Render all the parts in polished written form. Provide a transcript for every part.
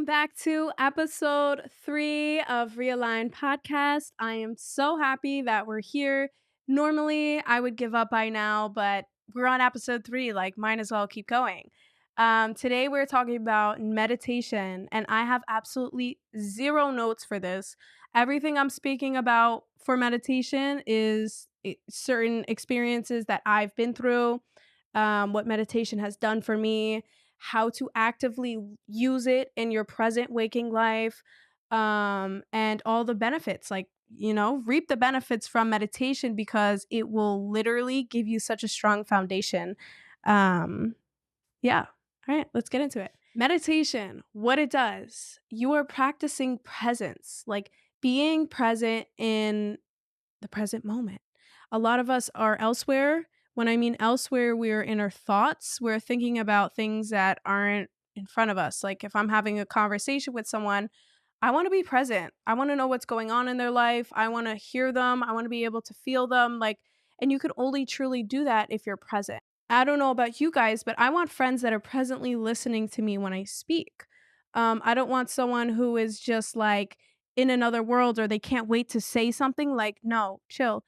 Welcome back to episode 3 of Realigned Podcast. I am so happy that we're here. Normally, I would give up by now, but we're on episode 3, like, might as well keep going. Today, we're talking about meditation, and I have absolutely zero notes for this. Everything I'm speaking about for meditation is certain experiences that I've been through, what meditation has done for me, how to actively use it in your present waking life, and all the benefits. Like, reap the benefits from meditation because it will literally give you such a strong foundation. Yeah. All right, let's get into it. Meditation, what it does, you are practicing presence, like being present in the present moment. A lot of us are elsewhere. When I mean elsewhere, we're in our thoughts. We're thinking about things that aren't in front of us. Like if I'm having a conversation with someone, I want to be present. I want to know what's going on in their life. I want to hear them. I want to be able to feel them. And you can only truly do that if you're present. I don't know about you guys, but I want friends that are presently listening to me when I speak. I don't want someone who is just like in another world or they can't wait to say something. Like, no, chill.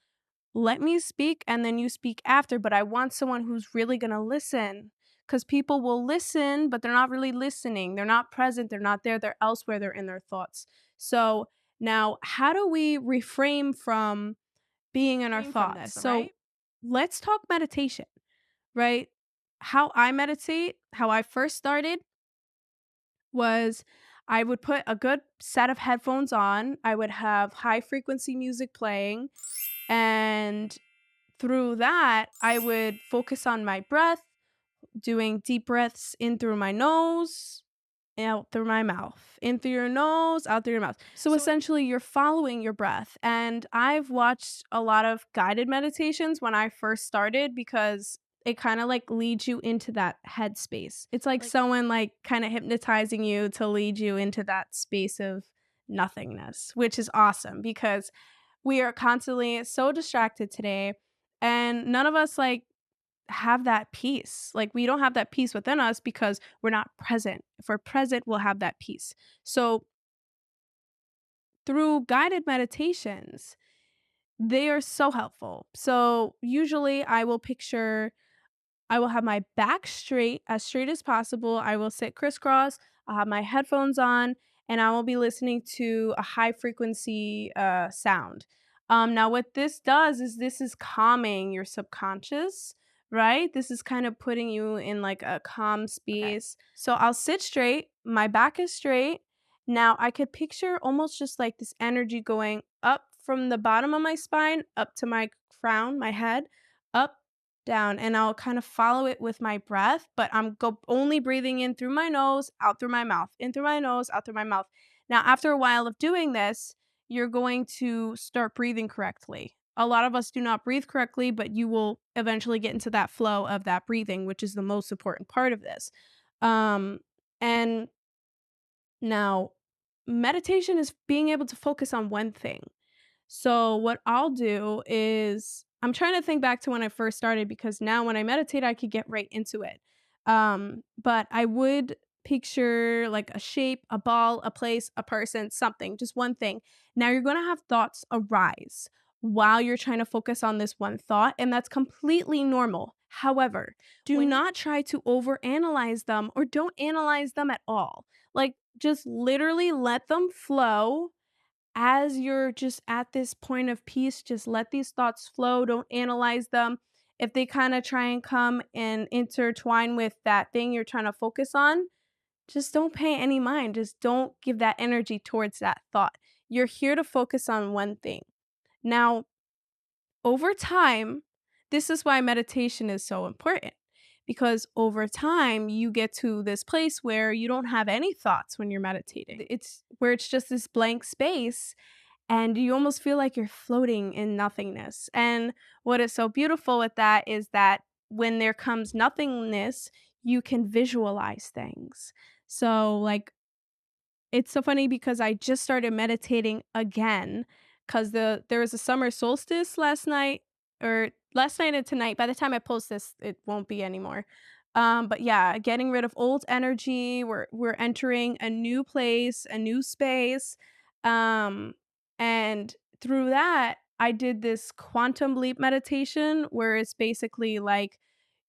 Let me speak and then you speak after, but I want someone who's really going to listen because people will listen, but they're not really listening. They're not present. They're not there. They're elsewhere. They're in their thoughts. So now, how do we reframe from being in our thoughts? So let's talk meditation, right? How I meditate, how I first started was I would put a good set of headphones on. I would have high frequency music playing, and through that, I would focus on my breath, doing deep breaths in through my nose, out through my mouth. In through your nose, out through your mouth. So essentially, you're following your breath. And I've watched a lot of guided meditations when I first started because it kind of like leads you into that headspace. It's like someone like kind of hypnotizing you to lead you into that space of nothingness, which is awesome because we are constantly so distracted today, and none of us like have that peace. Like we don't have that peace within us because we're not present. If we're present, we'll have that peace. So through guided meditations, they are so helpful. So usually I will have my back straight as possible. I will sit crisscross. I'll have my headphones on, and I will be listening to a high frequency sound. Now, what this does is this is calming your subconscious, right? This is kind of putting you in like a calm space. Okay. So I'll sit straight. My back is straight. Now I could picture almost just like this energy going up from the bottom of my spine, up to my crown, my head, up, down, and I'll kind of follow it with my breath, but I'm only breathing in through my nose, out through my mouth, in through my nose, out through my mouth. Now, after a while of doing this, you're going to start breathing correctly. A lot of us do not breathe correctly, but you will eventually get into that flow of that breathing, which is the most important part of this. And now, meditation is being able to focus on one thing. So what I'll do is I'm trying to think back to when I first started because now when I meditate, I could get right into it. But I would picture like a shape, a ball, a place, a person, something, just one thing. Now you're going to have thoughts arise while you're trying to focus on this one thought, and that's completely normal. However, do not try to overanalyze them or don't analyze them at all. Like just literally let them flow as you're just at this point of peace. Just let these thoughts flow. Don't analyze them. If they kind of try and come and intertwine with that thing you're trying to focus on, just don't pay any mind. Just don't give that energy towards that thought. You're here to focus on one thing. Now, over time, this is why meditation is so important. Because over time, you get to this place where you don't have any thoughts when you're meditating. It's where it's just this blank space and you almost feel like you're floating in nothingness. And what is so beautiful with that is that when there comes nothingness, you can visualize things. So, like, it's so funny because I just started meditating again because there was a summer solstice last night and tonight. By the time I post this, it won't be anymore. But yeah, getting rid of old energy. We're entering a new place, a new space. Um, and through that, I did this quantum leap meditation where it's basically like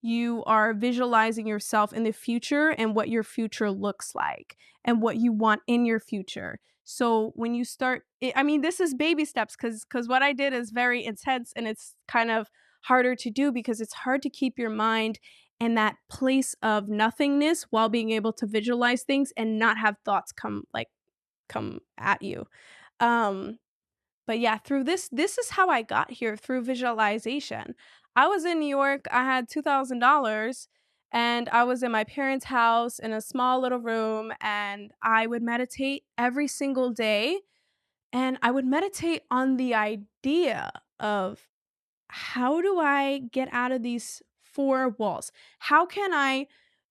you are visualizing yourself in the future and what your future looks like and what you want in your future. So when you start I mean, this is baby steps cuz what I did is very intense and it's kind of harder to do because it's hard to keep your mind in that place of nothingness while being able to visualize things and not have thoughts come at you. Um but yeah, through this is how I got here through visualization. I was in New York, I had $2,000 and I was in my parents' house in a small little room and I would meditate every single day and I would meditate on the idea of how do I get out of these four walls? How can I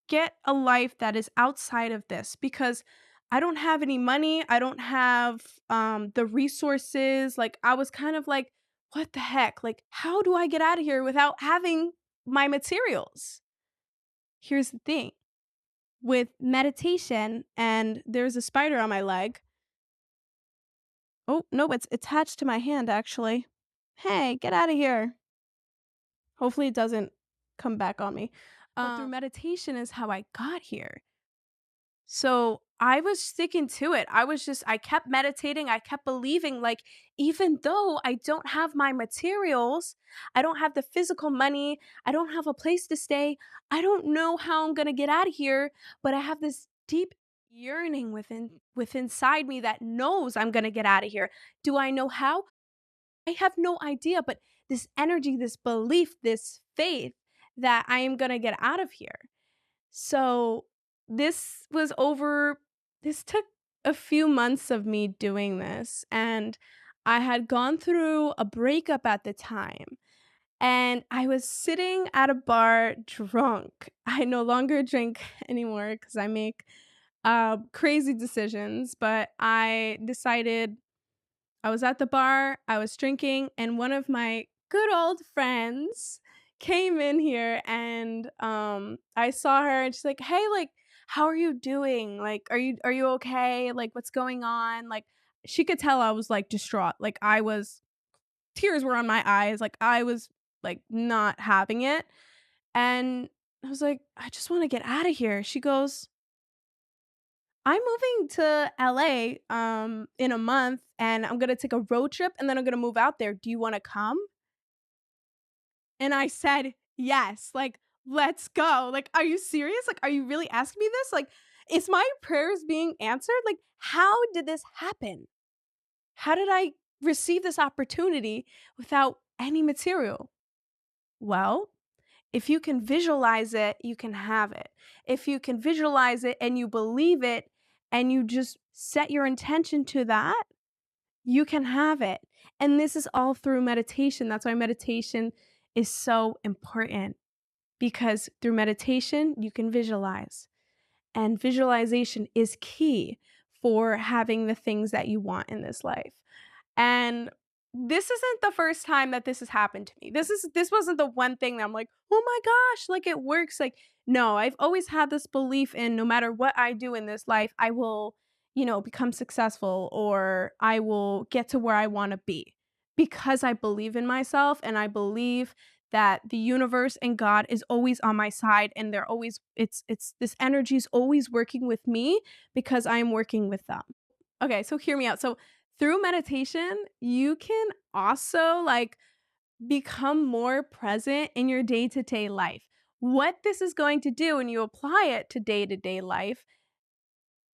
get a life that is outside of this? Because I don't have any money. I don't have the resources. Like, I was kind of like, what the heck? Like, how do I get out of here without having my materials? Here's the thing with meditation, and there's a spider on my leg. Oh, no, it's attached to my hand, actually. Hey, get out of here. Hopefully it doesn't come back on me. But through meditation is how I got here. So I was sticking to it. I kept meditating. I kept believing, like, even though I don't have my materials, I don't have the physical money, I don't have a place to stay, I don't know how I'm going to get out of here, but I have this deep yearning within inside me that knows I'm going to get out of here. Do I know how? I have no idea, but this energy, this belief, this faith that I am gonna get out of here. So this was over this took a few months of me doing this, and I had gone through a breakup at the time, and I was sitting at a bar drunk. I no longer drink anymore because I make, crazy decisions, but I decided I was at the bar, I was drinking, and one of my good old friends came in here and I saw her and she's like, "Hey, like how are you doing? Like are you okay? Like what's going on?" Like she could tell I was like distraught. Like I was tears were on my eyes. Like I was like not having it. And I was like, "I just want to get out of here." She goes, I'm moving to LA in a month and I'm gonna take a road trip and then I'm gonna move out there. Do you wanna come? And I said, yes, like, let's go. Like, are you serious? Like, are you really asking me this? Like, is my prayers being answered? Like, how did this happen? How did I receive this opportunity without any material? Well, if you can visualize it, you can have it. If you can visualize it and you believe it and you just set your intention to that, you can have it. And this is all through meditation. That's why meditation is so important because through meditation, you can visualize. And visualization is key for having the things that you want in this life. And this isn't the first time that this has happened to me. This wasn't the one thing that I'm like, "Oh my gosh, like it works." Like, no, I've always had this belief in no matter what I do in this life, I will, become successful or I will get to where I want to be because I believe in myself and I believe that the universe and God is always on my side and they're always it's this energy is always working with me because I'm working with them. Okay, so hear me out. So through meditation, you can also like become more present in your day-to-day life. What this is going to do when you apply it to day-to-day life,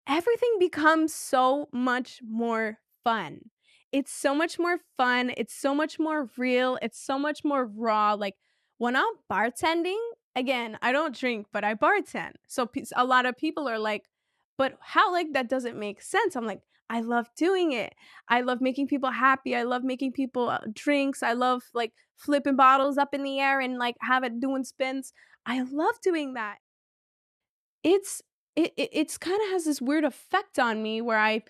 everything becomes so much more fun. It's so much more fun, it's so much more real, it's so much more raw. Like when I'm bartending, again, I don't drink, but I bartend. So a lot of people are like, "But how like that doesn't make sense." I'm like, "I love doing it. I love making people happy. I love making people drinks. I love like flipping bottles up in the air and like have it doing spins. I love doing that." It's it's kinda has this weird effect on me where I've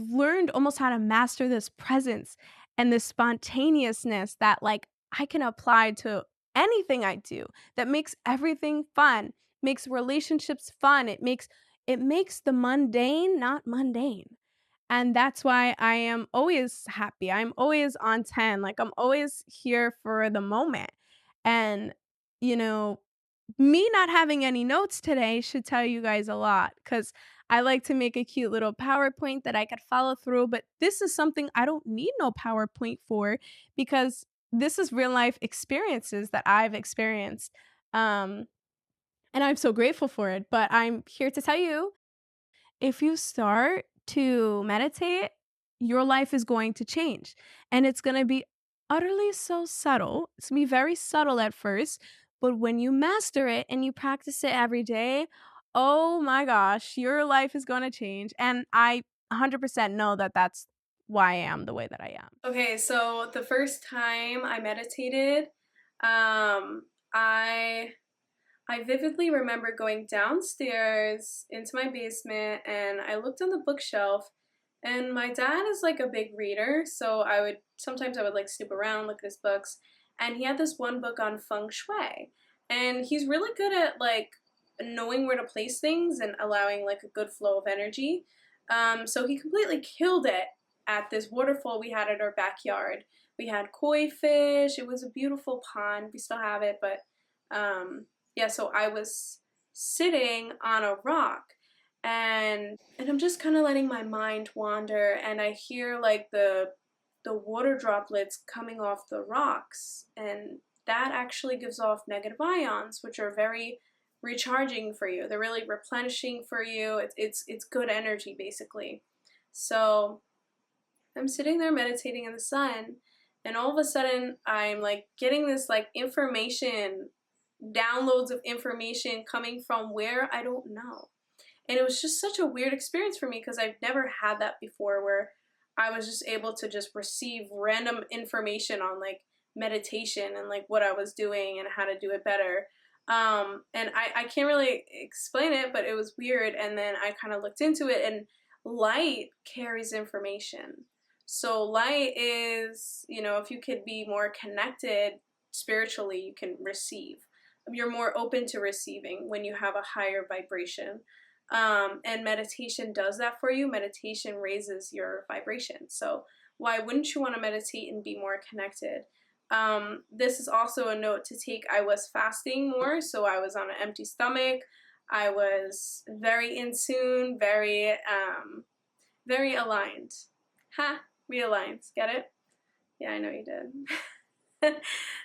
learned almost how to master this presence and this spontaneousness that, like, I can apply to anything I do, that makes everything fun, makes relationships fun. It makes the mundane not mundane. And that's why I am always happy. I'm always on 10. Like, I'm always here for the moment. And, you know, me not having any notes today should tell you guys a lot because I like to make a cute little PowerPoint that I could follow through. But this is something I don't need no PowerPoint for because this is real life experiences that I've experienced. Um, and I'm so grateful for it. But I'm here to tell you, if you start to meditate, your life is going to change. And it's going to be utterly so subtle. It's going to be very subtle at first. But when you master it and you practice it every day, oh my gosh, your life is going to change. And I 100% know that that's why I am the way that I am. Okay, so the first time I meditated, um, I I vividly remember going downstairs into my basement and I looked on the bookshelf, and my dad is like a big reader, so I would like snoop around, look at his books, and he had this one book on feng shui. And he's really good at like knowing where to place things and allowing like a good flow of energy. So he completely killed it at this waterfall we had at our backyard. We had koi fish. It was a beautiful pond. We still have it, but yeah, so I was sitting on a rock, and I'm just kind of letting my mind wander, and I hear like the water droplets coming off the rocks, and that actually gives off negative ions, which are very recharging for you. They're really replenishing for you. It's good energy basically. So I'm sitting there meditating in the sun, and all of a sudden I'm like getting this like information, downloads of information coming from where I don't know. And it was just such a weird experience for me because I've never had that before, where I was just able to just receive random information on like meditation and like what I was doing and how to do it better. And I can't really explain it, but it was weird. And then I kind of looked into it, and light carries information. So light is, if you could be more connected spiritually, you can receive. You're more open to receiving when you have a higher vibration. And meditation does that for you. Meditation raises your vibration. So why wouldn't you want to meditate and be more connected? This is also a note to take. I was fasting more, so I was on an empty stomach. I was very in tune, very aligned. Ha, realigned. Get it? Yeah, I know you did.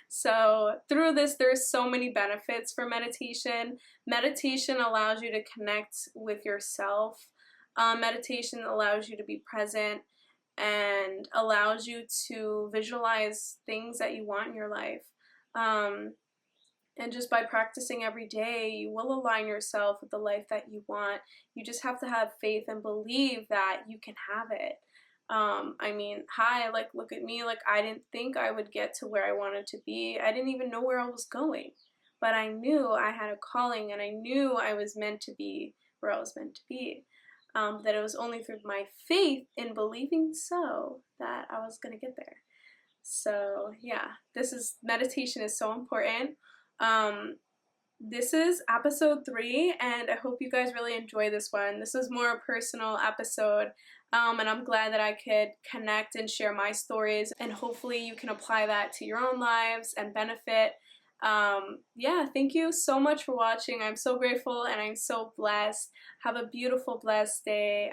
So through this, there's so many benefits for meditation. Meditation allows you to connect with yourself. Meditation allows you to be present and allows you to visualize things that you want in your life. And just by practicing every day, you will align yourself with the life that you want. You just have to have faith and believe that you can have it. I mean, hi, like, look at me. Like, I didn't think I would get to where I wanted to be. I didn't even know where I was going. But I knew I had a calling, and I knew I was meant to be where I was meant to be. That it was only through my faith in believing so that I was going to get there. So, yeah, meditation is so important. This is episode 3, and I hope you guys really enjoy this one. This is more a personal episode, and I'm glad that I could connect and share my stories, and hopefully you can apply that to your own lives and benefit. Yeah, thank you so much for watching. I'm so grateful and I'm so blessed. Have a beautiful, blessed day.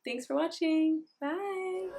Thanks for watching. Bye.